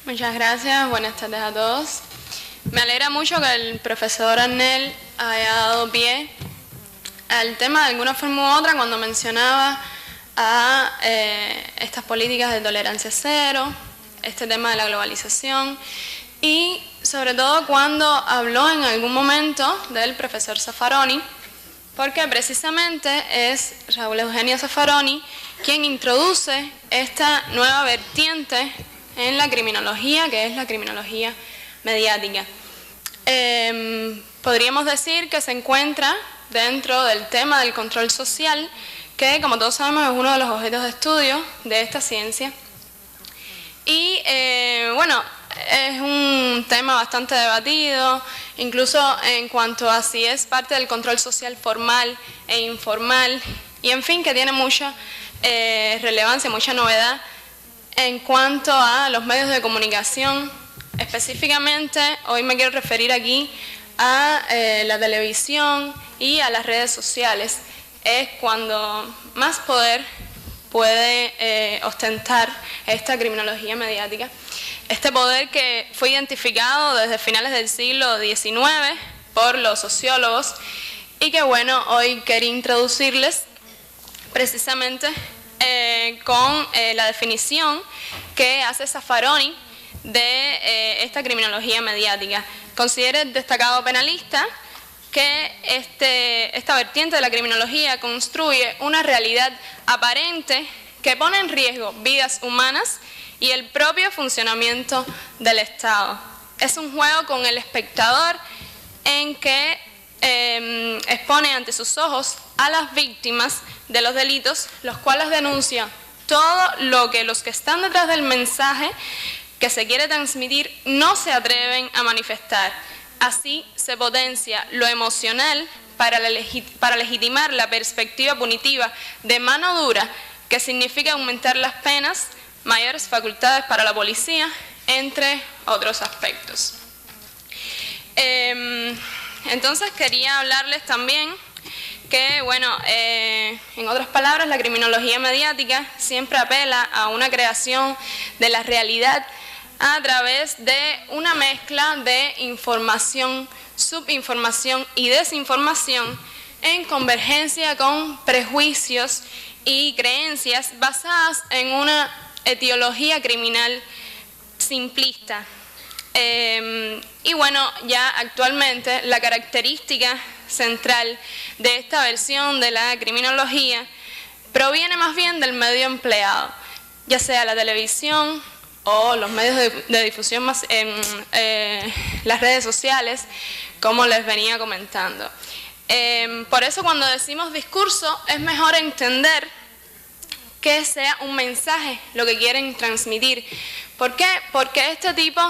Muchas gracias, buenas tardes a todos. Me alegra mucho que el profesor Arnel haya dado pie al tema de alguna forma u otra cuando mencionaba a estas políticas de tolerancia cero, este tema de la globalización y sobre todo cuando habló en algún momento del profesor Zaffaroni, porque precisamente es Raúl Eugenio Zaffaroni quien introduce esta nueva vertiente en la criminología, que es la criminología mediática. Podríamos decir que se encuentra dentro del tema del control social, que como todos sabemos es uno de los objetos de estudio de esta ciencia. Y bueno, es un tema bastante debatido, incluso en cuanto a si es parte del control social formal e informal, y en fin, que tiene mucha relevancia, mucha novedad en cuanto a los medios de comunicación. Específicamente, hoy me quiero referir aquí a la televisión y a las redes sociales. Es cuando más poder puede ostentar esta criminología mediática. Este poder que fue identificado desde finales del siglo XIX por los sociólogos y que, bueno, hoy quería introducirles precisamente con la definición que hace Zaffaroni de esta criminología mediática. Considera el destacado penalista que esta vertiente de la criminología construye una realidad aparente que pone en riesgo vidas humanas y el propio funcionamiento del Estado. Es un juego con el espectador en que expone ante sus ojos a las víctimas de los delitos, los cuales denuncian todo lo que los que están detrás del mensaje que se quiere transmitir no se atreven a manifestar. Así se potencia lo emocional para legitimar la perspectiva punitiva de mano dura, que significa aumentar las penas, mayores facultades para la policía, entre otros aspectos. Entonces quería hablarles también que, bueno, en otras palabras, la criminología mediática siempre apela a una creación de la realidad a través de una mezcla de información, subinformación y desinformación en convergencia con prejuicios y creencias basadas en una etiología criminal simplista. Y bueno, ya actualmente la característica central de esta versión de la criminología proviene más bien del medio empleado, ya sea la televisión o los medios de difusión más las redes sociales, como les venía comentando. Por eso cuando decimos discurso es mejor entender que sea un mensaje lo que quieren transmitir. ¿Por qué? Porque este tipo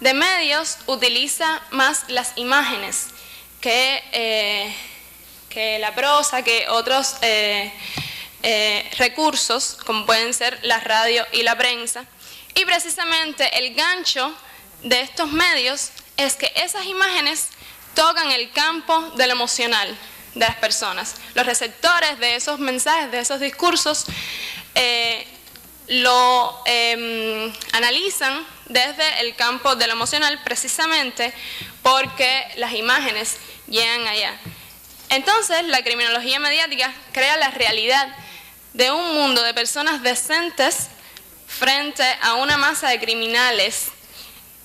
de medios utiliza más las imágenes que la prosa, que otros recursos, como pueden ser la radio y la prensa. Y precisamente el gancho de estos medios es que esas imágenes tocan el campo de lo emocional de las personas. Los receptores de esos mensajes, de esos discursos, lo analizan desde el campo de lo emocional precisamente porque las imágenes llegan allá. Entonces, la criminología mediática crea la realidad de un mundo de personas decentes frente a una masa de criminales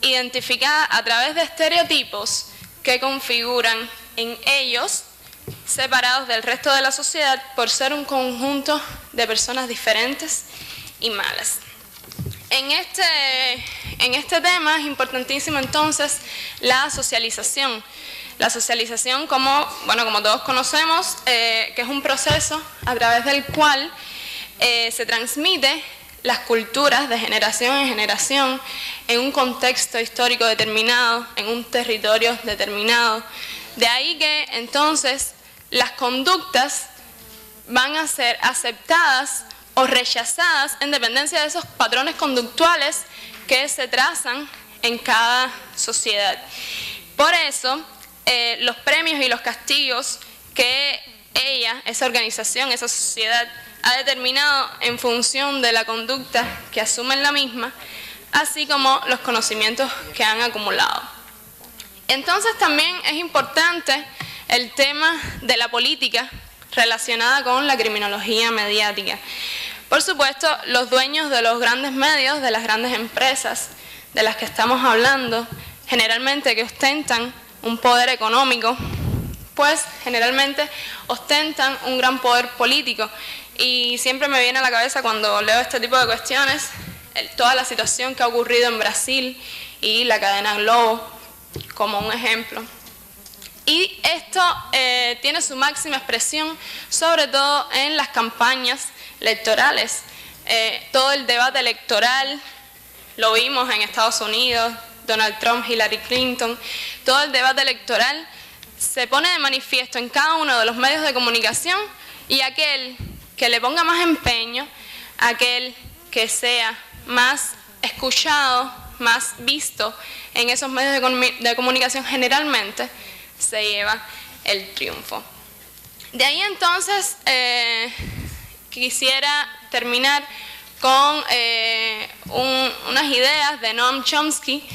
identificada a través de estereotipos que configuran en ellos separados del resto de la sociedad por ser un conjunto de personas diferentes y malas. En este tema es importantísimo entonces la socialización. La socialización, como todos conocemos, que es un proceso a través del cual se transmite las culturas de generación en generación en un contexto histórico determinado, en un territorio determinado. De ahí que entonces las conductas van a ser aceptadas o rechazadas en dependencia de esos patrones conductuales que se trazan en cada sociedad. Por eso, los premios y los castigos que esa organización, esa sociedad, ha determinado en función de la conducta que asumen la misma, así como los conocimientos que han acumulado. Entonces también es importante el tema de la política relacionada con la criminología mediática. Por supuesto, los dueños de los grandes medios, de las grandes empresas de las que estamos hablando, generalmente que ostentan un poder económico, pues generalmente ostentan un gran poder político. Y siempre me viene a la cabeza cuando leo este tipo de cuestiones, toda la situación que ha ocurrido en Brasil y la cadena Globo como un ejemplo. Y esto tiene su máxima expresión sobre todo en las campañas electorales. Todo el debate electoral lo vimos en Estados Unidos, Donald Trump, Hillary Clinton, todo el debate electoral se pone de manifiesto en cada uno de los medios de comunicación, y aquel que le ponga más empeño, aquel que sea más escuchado, más visto en esos medios de comunicación, generalmente se lleva el triunfo. De ahí entonces quisiera terminar con unas ideas de Noam Chomsky,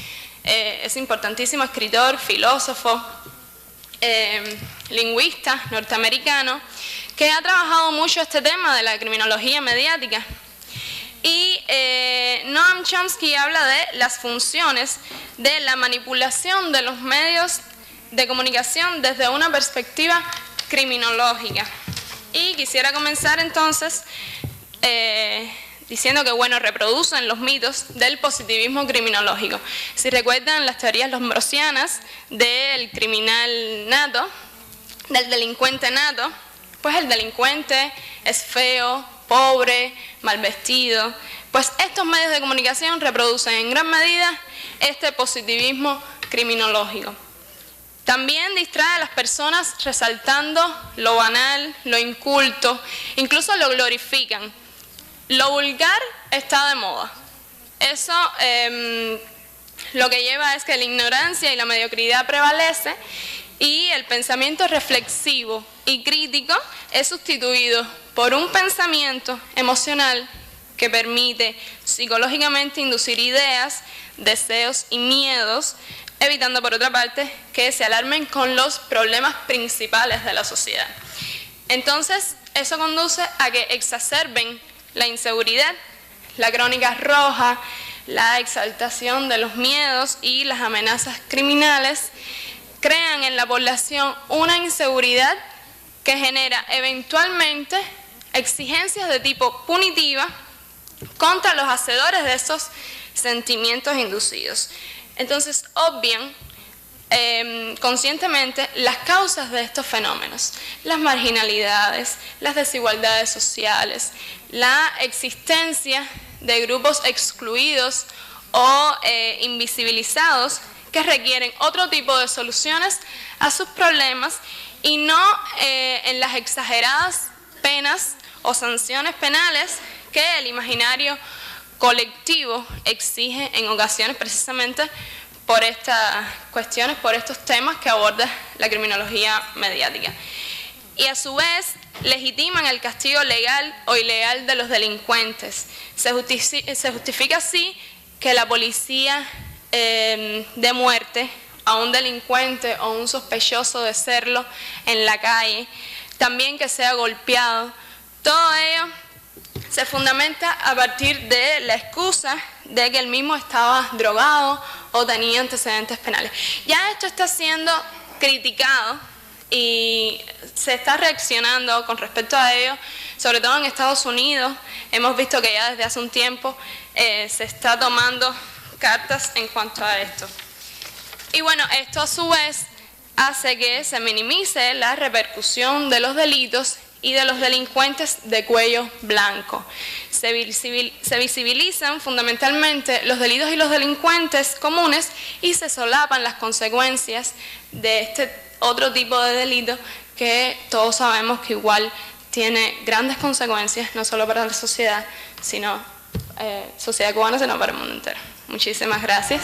es importantísimo escritor, filósofo, lingüista norteamericano, que ha trabajado mucho este tema de la criminología mediática. Y Noam Chomsky habla de las funciones de la manipulación de los medios de comunicación desde una perspectiva criminológica. Y quisiera comenzar entonces diciendo que, bueno, reproducen los mitos del positivismo criminológico. Si recuerdan las teorías lombrosianas del criminal nato, del delincuente nato, pues el delincuente es feo, pobre, mal vestido. Pues estos medios de comunicación reproducen en gran medida este positivismo criminológico. También distrae a las personas resaltando lo banal, lo inculto, incluso lo glorifican. Lo vulgar está de moda. Eso lo que lleva es que la ignorancia y la mediocridad prevalece, y el pensamiento reflexivo y crítico es sustituido por un pensamiento emocional que permite psicológicamente inducir ideas, deseos y miedos, evitando por otra parte que se alarmen con los problemas principales de la sociedad. Entonces, eso conduce a que exacerben la inseguridad, la crónica roja, la exaltación de los miedos y las amenazas criminales, crean en la población una inseguridad que genera eventualmente exigencias de tipo punitiva contra los hacedores de esos sentimientos inducidos. Entonces obvian conscientemente las causas de estos fenómenos, las marginalidades, las desigualdades sociales, la existencia de grupos excluidos o invisibilizados que requieren otro tipo de soluciones a sus problemas, y no en las exageradas penas o sanciones penales que el imaginario colectivo exige en ocasiones, precisamente por estas cuestiones, por estos temas que aborda la criminología mediática. Y a su vez legitiman el castigo legal o ilegal de los delincuentes. Se justifica así que la policía de muerte a un delincuente o un sospechoso de serlo en la calle, también que sea golpeado. Todo ello se fundamenta a partir de la excusa de que el mismo estaba drogado o tenía antecedentes penales. Ya esto está siendo criticado y se está reaccionando con respecto a ello, sobre todo en Estados Unidos. Hemos visto que ya desde hace un tiempo se está tomando cartas en cuanto a esto. Y bueno, esto a su vez hace que se minimice la repercusión de los delitos y de los delincuentes de cuello blanco. Se visibilizan fundamentalmente los delitos y los delincuentes comunes, y se solapan las consecuencias de este otro tipo de delito que todos sabemos que igual tiene grandes consecuencias, no solo para la sociedad, sino sociedad cubana, sino para el mundo entero. Muchísimas gracias.